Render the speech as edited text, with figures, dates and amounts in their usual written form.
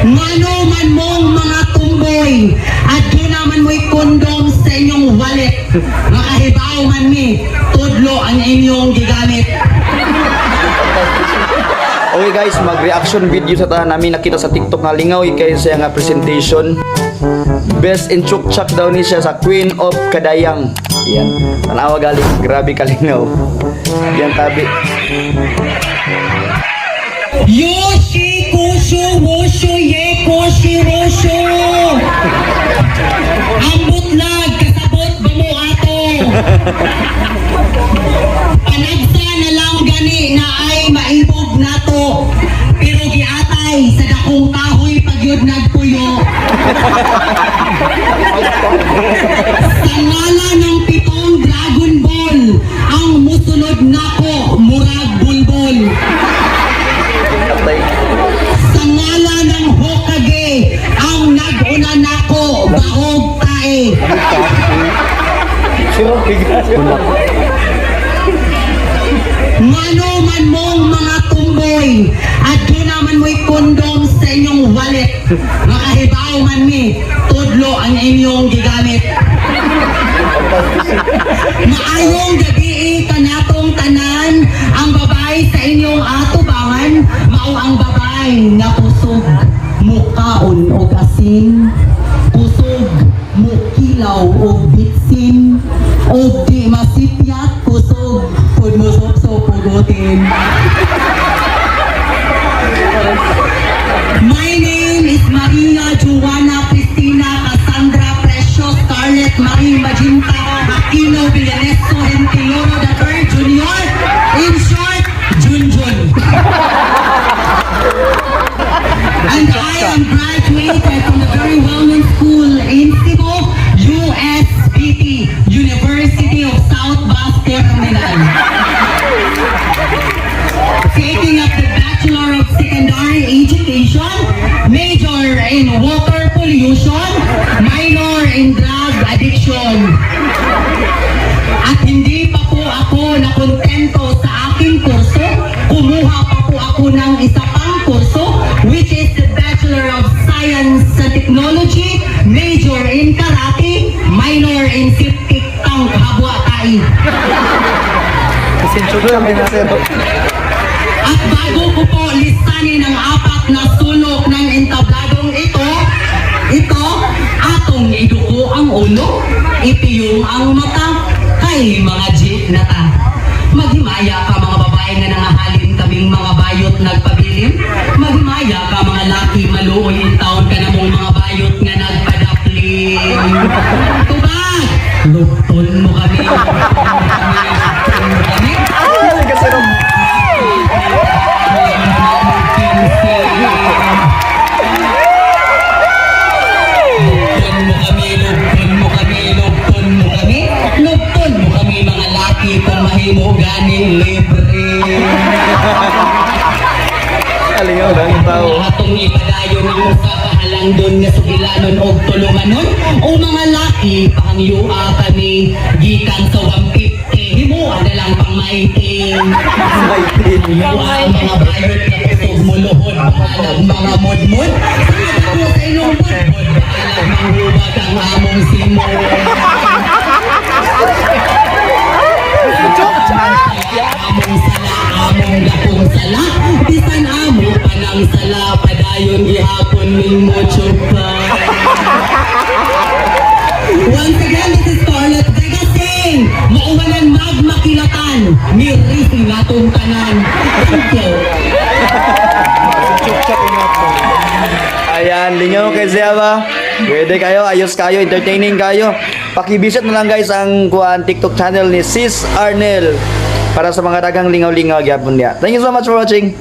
Ngano man mong mga tumboy at naman mo'y kondom sa inyong wallet. Makahibaw man mi, tudlo ang inyong gigamit. Okay guys, mag-reaction video sa tanan namin nakita sa TikTok nga lingaw kay siya nga presentation. Best in Chukchak daw ni siya sa Queen of Kadayang. Yan. Tanawa galing, grabe kalingaw. Yan tabi. Yoshi kusho wosho ye koshi rosho. Ambot lag kasabot mo ato. Panagsa na lang gani na ay maibog nato. Pero giatay sa dakong kahoy pagyud nagpuyo. Sa ngalan ng pitong Dragon Ball, ang musunod nako murag bulbol. Sa ngalan ng Hokage, ang nag-una nako bahog tae. Ngano man mong mga tumboy at naman mo'y kondom sa inyong wallet. Makahibaw man mi, tudlo ang inyong gigamit. Maayong gabi kanatong tanan, ang babae sa inyong atubangan, mao ang babae na kusog, mukaon o asin, kusog, mukilaw o bitsin, o di masipyat, kusog, pud mo so pugutin. My name is Maria Juana Cristina Cassandra Precious Scarlett Marie Magenta Aquino Villaneso Hentiloro III Jr. In short, Junjun. And I am graduated from the very well-known school in Cebu, USPT, University of South Bas Terminal. Taking up the Bachelor of Secondary Education, major in water pollution, minor in drug addiction. At hindi pa po ako nakontento sa aking kurso, kumuha pa po ako ng isa pang kurso, which is the Bachelor of Science and Technology, major in karate, minor in septic tank habwa tai. At bago ko po listanin ang apat na sulok ng entabladong ito, atong iduko ang ulo, ipiyong ang mata, kay mga jeep na ta. Maghimaya ka mga babae na nangahalin kaming mga bayot nagpabilim, maghimaya ka mga laki maluoy in taon ka na mong mga bayot nga nagpadapling. Tubag! Lupton mo kami. Lupton mo kami. Lupton mo kami mga laki kung mahimo ganing libre. Kalingaw daw yung tao. Atong ipadayon ang usa kahalang doon nga sugilanon o tulunganon o mga laki pangyua kami gikan sa 150 himuan na lang pang maiting. Himuan ang mga bayot na kusog mo luhod paalag mga modmod. Ako sa inyong modmod paalag manghubag ang among simon. Among sala, among gapong sala, bisan amo panang sala, padayon ihapon ning mo chupa. Once again, this is Scarlett Vega sing, mauwanan magmakilatan, mirisi natong tanan. Thank you. Ayan, lingaw kay Zeba. Pwede kayo, ayos kayo, entertaining kayo. Pakivisit na lang guys ang TikTok channel ni Sis Arnel para sa mga dagang lingaw-lingaw gyapon niya. Thank you so much for watching.